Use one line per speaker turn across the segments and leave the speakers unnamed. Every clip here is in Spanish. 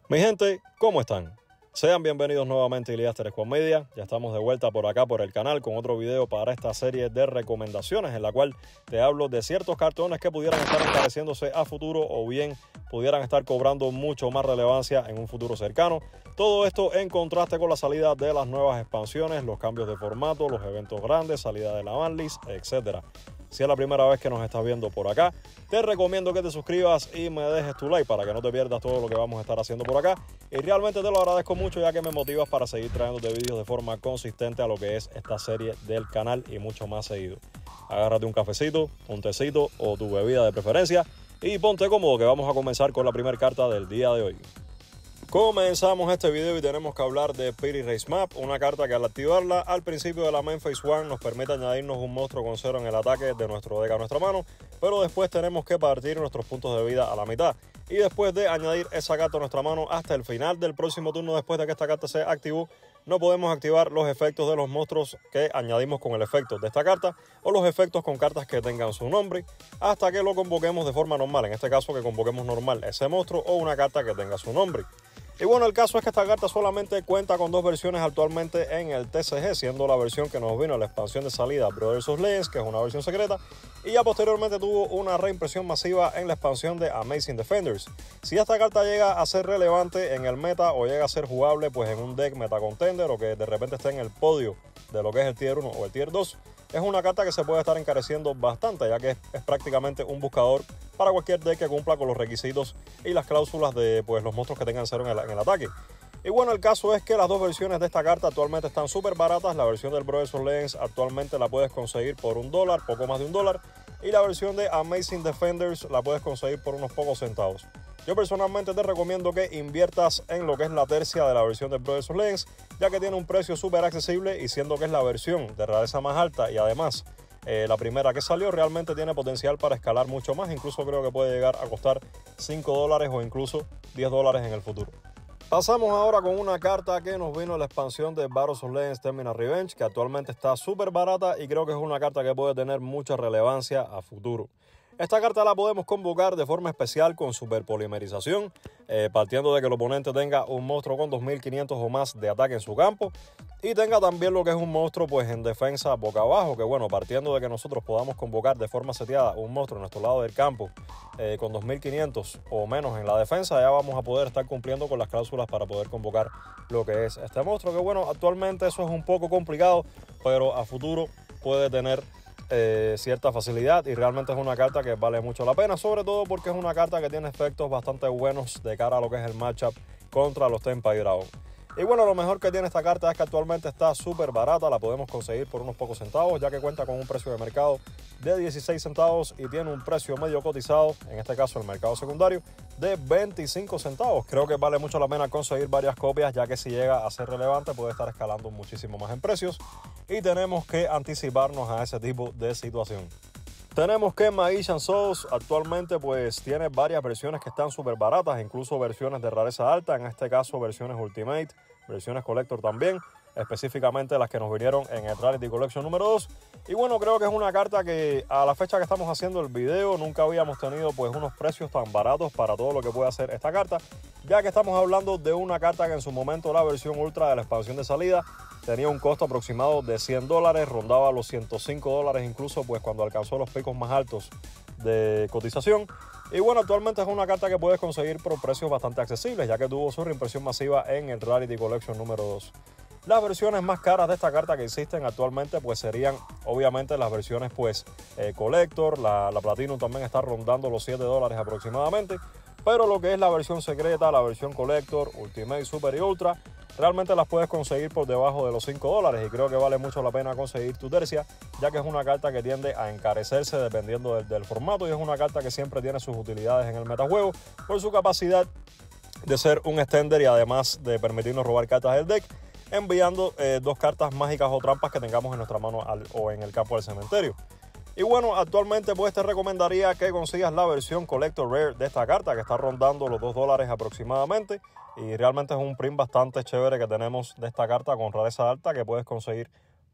Mi gente, ¿cómo están? Sean bienvenidos nuevamente a Iliaster Squad Media. Ya estamos de vuelta por acá por el canal con otro video para esta serie de recomendaciones en la cual te hablo de ciertos cartones que pudieran estar encareciéndose a futuro o bien pudieran estar cobrando mucho más relevancia en un futuro cercano. Todo esto en contraste con la salida de las nuevas expansiones, los cambios de formato, los eventos grandes, salida de la banlist, etc. Si es la primera vez que nos estás viendo por acá, te recomiendo que te suscribas y me dejes tu like para que no te pierdas todo lo que vamos a estar haciendo por acá. Y realmente te lo agradezco mucho ya que me motivas para seguir trayéndote vídeos de forma consistente a lo que es esta serie del canal y mucho más seguido. Agárrate un cafecito, un tecito o tu bebida de preferencia y ponte cómodo que vamos a comenzar con la primera carta del día de hoy. Comenzamos este video y tenemos que hablar de Pity Race Map, una carta que al activarla al principio de la main phase 1 nos permite añadirnos un monstruo con 0 en el ataque de nuestro deck a nuestra mano, pero después tenemos que partir nuestros puntos de vida a la mitad. Y después de añadir esa carta a nuestra mano hasta el final del próximo turno, después de que esta carta se activó, no podemos activar los efectos de los monstruos que añadimos con el efecto de esta carta o los efectos con cartas que tengan su nombre hasta que lo convoquemos de forma normal, en este caso que convoquemos normal ese monstruo o una carta que tenga su nombre. Y bueno, el caso es que esta carta solamente cuenta con dos versiones actualmente en el TCG, siendo la versión que nos vino a la expansión de salida Brothers of Legends, que es una versión secreta, y ya posteriormente tuvo una reimpresión masiva en la expansión de Amazing Defenders. Si esta carta llega a ser relevante en el meta o llega a ser jugable pues en un deck meta contender o que de repente esté en el podio de lo que es el tier 1 o el tier 2, es una carta que se puede estar encareciendo bastante, ya que es prácticamente un buscador para cualquier deck que cumpla con los requisitos y las cláusulas de pues, los monstruos que tengan 0 en el ataque. Y bueno, el caso es que las dos versiones de esta carta actualmente están súper baratas. La versión del Brothers of Legends actualmente la puedes conseguir por $1, poco más de $1. Y la versión de Amazing Defenders la puedes conseguir por unos pocos centavos. Yo personalmente te recomiendo que inviertas en lo que es la tercia de la versión de Brothers of Legends, ya que tiene un precio súper accesible y siendo que es la versión de rareza más alta y además la primera que salió realmente tiene potencial para escalar mucho más. Incluso creo que puede llegar a costar $5 o incluso $10 en el futuro. Pasamos ahora con una carta que nos vino a la expansión de Battles of Legends Terminal Revenge, que actualmente está súper barata y creo que es una carta que puede tener mucha relevancia a futuro. Esta carta la podemos convocar de forma especial con superpolimerización, partiendo de que el oponente tenga un monstruo con 2500 o más de ataque en su campo y tenga también lo que es un monstruo pues en defensa boca abajo, que bueno, partiendo de que nosotros podamos convocar de forma seteada un monstruo en nuestro lado del campo con 2500 o menos en la defensa, ya vamos a poder estar cumpliendo con las cláusulas para poder convocar lo que es este monstruo, que bueno, actualmente eso es un poco complicado, pero a futuro puede tener cierta facilidad y realmente es una carta que vale mucho la pena, sobre todo porque es una carta que tiene efectos bastante buenos de cara a lo que es el matchup contra los Tenpai Dragon. Y bueno, lo mejor que tiene esta carta es que actualmente está súper barata, la podemos conseguir por unos pocos centavos, ya que cuenta con un precio de mercado de 16 centavos y tiene un precio medio cotizado, en este caso el mercado secundario, de 25 centavos. Creo que vale mucho la pena conseguir varias copias, ya que si llega a ser relevante puede estar escalando muchísimo más en precios y tenemos que anticiparnos a ese tipo de situación. Tenemos que Magician Souls actualmente pues tiene varias versiones que están súper baratas, incluso versiones de rareza alta, en este caso versiones Ultimate, versiones Collector también, específicamente las que nos vinieron en el Rarity Collection número 2. Y bueno, creo que es una carta que a la fecha que estamos haciendo el video nunca habíamos tenido pues unos precios tan baratos para todo lo que puede hacer esta carta, ya que estamos hablando de una carta que en su momento la versión ultra de la expansión de salida tenía un costo aproximado de $100, rondaba los $105 incluso pues cuando alcanzó los picos más altos de cotización. Y bueno, actualmente es una carta que puedes conseguir por precios bastante accesibles, ya que tuvo su reimpresión masiva en el Rarity Collection número 2. Las versiones más caras de esta carta que existen actualmente pues serían obviamente las versiones pues Collector, la Platinum también está rondando los $7 aproximadamente, pero lo que es la versión secreta, la versión Collector, Ultimate, Super y Ultra, realmente las puedes conseguir por debajo de los $5 y creo que vale mucho la pena conseguir tu tercia, ya que es una carta que tiende a encarecerse dependiendo del formato y es una carta que siempre tiene sus utilidades en el metajuego por su capacidad de ser un extender y además de permitirnos robar cartas del deck, enviando dos cartas mágicas o trampas que tengamos en nuestra mano o en el campo del cementerio. Y bueno, actualmente pues te recomendaría que consigas la versión Collector Rare de esta carta, que está rondando los $2 aproximadamente. Y realmente es un print bastante chévere que tenemos de esta carta con rareza alta que puedes conseguir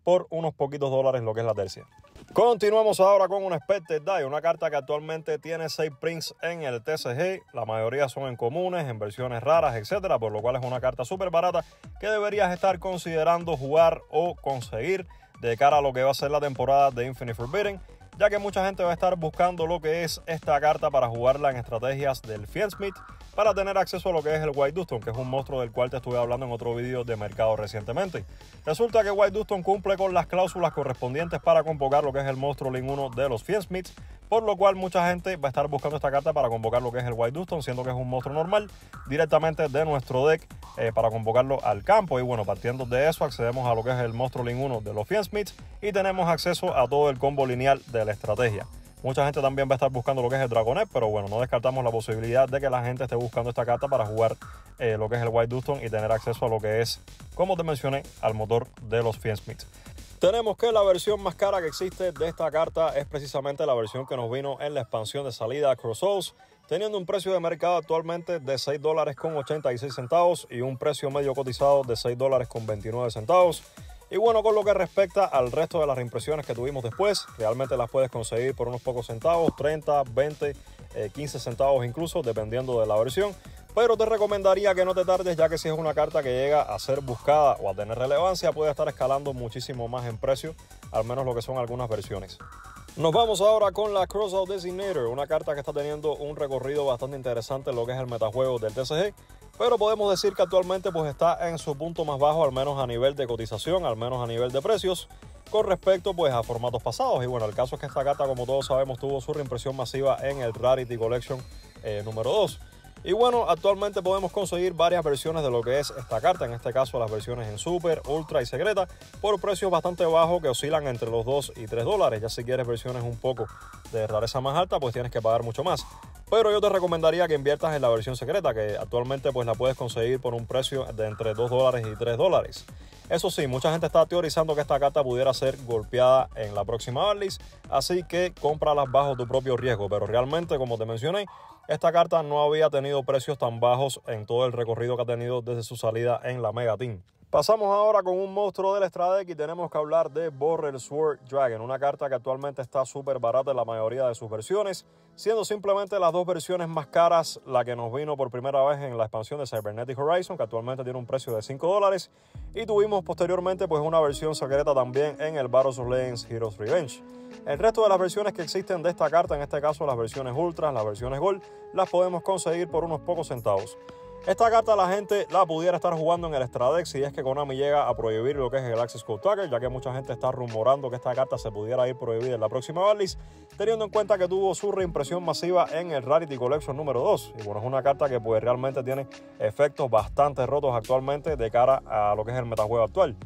por unos poquitos dólares lo que es la tercia. Continuamos ahora con una Expected Die, una carta que actualmente tiene 6 prints en el TCG. La mayoría son en comunes, en versiones raras, etcétera, por lo cual es una carta súper barata que deberías estar considerando jugar o conseguir de cara a lo que va a ser la temporada de Infinite Forbidden, ya que mucha gente va a estar buscando lo que es esta carta para jugarla en estrategias del Fiendsmith, para tener acceso a lo que es el White Duston, que es un monstruo del cual te estuve hablando en otro vídeo de mercado recientemente. Resulta que White Duston cumple con las cláusulas correspondientes para convocar lo que es el monstruo Link 1 de los Fiendsmiths, por lo cual mucha gente va a estar buscando esta carta para convocar lo que es el White Duston, siendo que es un monstruo normal directamente de nuestro deck para convocarlo al campo. Y bueno, partiendo de eso accedemos a lo que es el monstruo Link 1 de los Fiendsmiths y tenemos acceso a todo el combo lineal de la estrategia. Mucha gente también va a estar buscando lo que es el Dragonet, pero bueno, no descartamos la posibilidad de que la gente esté buscando esta carta para jugar lo que es el White Duston y tener acceso a lo que es, como te mencioné, al motor de los Fiendsmiths. Tenemos que la versión más cara que existe de esta carta es precisamente la versión que nos vino en la expansión de salida Crossroads, teniendo un precio de mercado actualmente de $6.86 y un precio medio cotizado de $6.29. Y bueno, con lo que respecta al resto de las reimpresiones que tuvimos después, realmente las puedes conseguir por unos pocos centavos, 30, 20, 15 centavos incluso, dependiendo de la versión. Pero te recomendaría que no te tardes, ya que si es una carta que llega a ser buscada o a tener relevancia, puede estar escalando muchísimo más en precio, al menos lo que son algunas versiones. Nos vamos ahora con la Crossout Designator, una carta que está teniendo un recorrido bastante interesante en lo que es el metajuego del TCG. Pero podemos decir que actualmente pues está en su punto más bajo, al menos a nivel de cotización, al menos a nivel de precios, con respecto pues a formatos pasados. Y bueno, el caso es que esta carta, como todos sabemos, tuvo su reimpresión masiva en el Rarity Collection número 2. Y bueno, actualmente podemos conseguir varias versiones de lo que es esta carta, en este caso las versiones en Super, Ultra y Secreta, por precios bastante bajos que oscilan entre los $2 y $3. Ya si quieres versiones un poco de rareza más alta, pues tienes que pagar mucho más. Pero yo te recomendaría que inviertas en la versión secreta, que actualmente pues la puedes conseguir por un precio de entre $2 y $3. Eso sí, mucha gente está teorizando que esta carta pudiera ser golpeada en la próxima banlist, así que cómpralas bajo tu propio riesgo. Pero realmente, como te mencioné, esta carta no había tenido precios tan bajos en todo el recorrido que ha tenido desde su salida en la Mega Team. Pasamos ahora con un monstruo del Extra Deck y tenemos que hablar de Borrel Sword Dragon, una carta que actualmente está súper barata en la mayoría de sus versiones, siendo simplemente las dos versiones más caras la que nos vino por primera vez en la expansión de Cybernetic Horizon, que actualmente tiene un precio de $5, y tuvimos posteriormente pues una versión secreta también en el Battles of Legends Heroes Revenge. El resto de las versiones que existen de esta carta, en este caso las versiones Ultras, las versiones Gold, las podemos conseguir por unos pocos centavos. Esta carta la gente la pudiera estar jugando en el Extra Deck si es que Konami llega a prohibir lo que es el Access Code Tracker, ya que mucha gente está rumorando que esta carta se pudiera ir prohibida en la próxima banlist, teniendo en cuenta que tuvo su reimpresión masiva en el Rarity Collection número 2. Y bueno, es una carta que pues realmente tiene efectos bastante rotos actualmente de cara a lo que es el metajuego actual.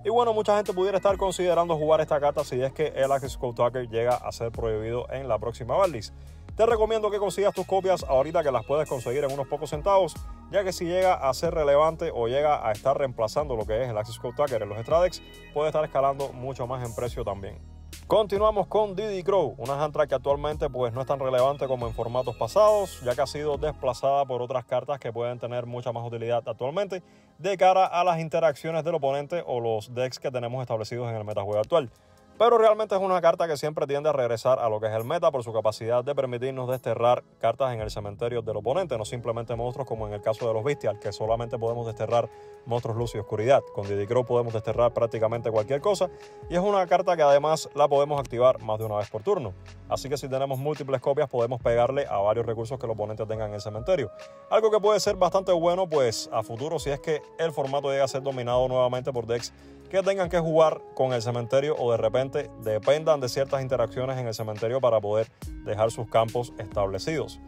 Y bueno, mucha gente pudiera estar considerando jugar esta carta si es que el Access Code Tracker llega a ser prohibido en la próxima banlist. Te recomiendo que consigas tus copias ahorita, que las puedes conseguir en unos pocos centavos, ya que si llega a ser relevante o llega a estar reemplazando lo que es el Access Code Tracker en los Extra Decks, puede estar escalando mucho más en precio también. Continuamos con Diddy Crow, una hand track que actualmente pues no es tan relevante como en formatos pasados, ya que ha sido desplazada por otras cartas que pueden tener mucha más utilidad actualmente de cara a las interacciones del oponente o los decks que tenemos establecidos en el metajuego actual. Pero realmente es una carta que siempre tiende a regresar a lo que es el meta por su capacidad de permitirnos desterrar cartas en el cementerio del oponente, no simplemente monstruos como en el caso de los Bestial, que solamente podemos desterrar monstruos luz y oscuridad. Con Diddy Crow podemos desterrar prácticamente cualquier cosa y es una carta que además la podemos activar más de una vez por turno. Así que si tenemos múltiples copias podemos pegarle a varios recursos que el oponente tenga en el cementerio. Algo que puede ser bastante bueno pues a futuro si es que el formato llega a ser dominado nuevamente por decks que tengan que jugar con el cementerio o de repente dependan de ciertas interacciones en el cementerio para poder dejar sus campos establecidos.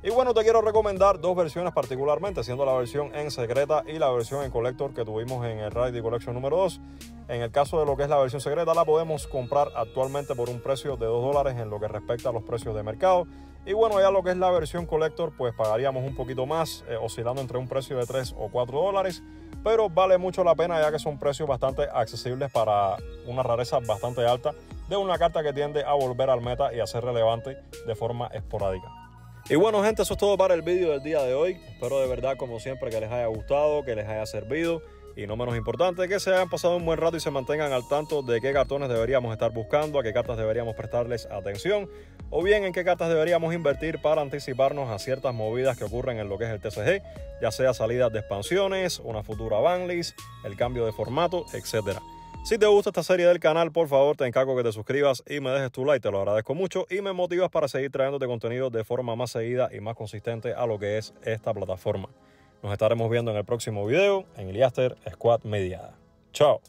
Y bueno, te quiero recomendar dos versiones particularmente, siendo la versión en secreta y la versión en collector que tuvimos en el Rarity Collection número 2. En el caso de lo que es la versión secreta, la podemos comprar actualmente por un precio de $2 en lo que respecta a los precios de mercado. Y bueno, ya lo que es la versión collector, pues pagaríamos un poquito más, oscilando entre un precio de $3 o $4. Pero vale mucho la pena ya que son precios bastante accesibles para una rareza bastante alta de una carta que tiende a volver al meta y a ser relevante de forma esporádica. Y bueno, gente, eso es todo para el vídeo del día de hoy. Espero de verdad, como siempre, que les haya gustado, que les haya servido. y no menos importante, que se hayan pasado un buen rato y se mantengan al tanto de qué cartones deberíamos estar buscando, a qué cartas deberíamos prestarles atención, o bien en qué cartas deberíamos invertir para anticiparnos a ciertas movidas que ocurren en lo que es el TCG, ya sea salidas de expansiones, una futura banlist, el cambio de formato, etc. Si te gusta esta serie del canal, por favor te encargo que te suscribas y me dejes tu like, te lo agradezco mucho y me motivas para seguir trayéndote contenido de forma más seguida y más consistente a lo que es esta plataforma. Nos estaremos viendo en el próximo video en Iliaster Squad Media. Chao.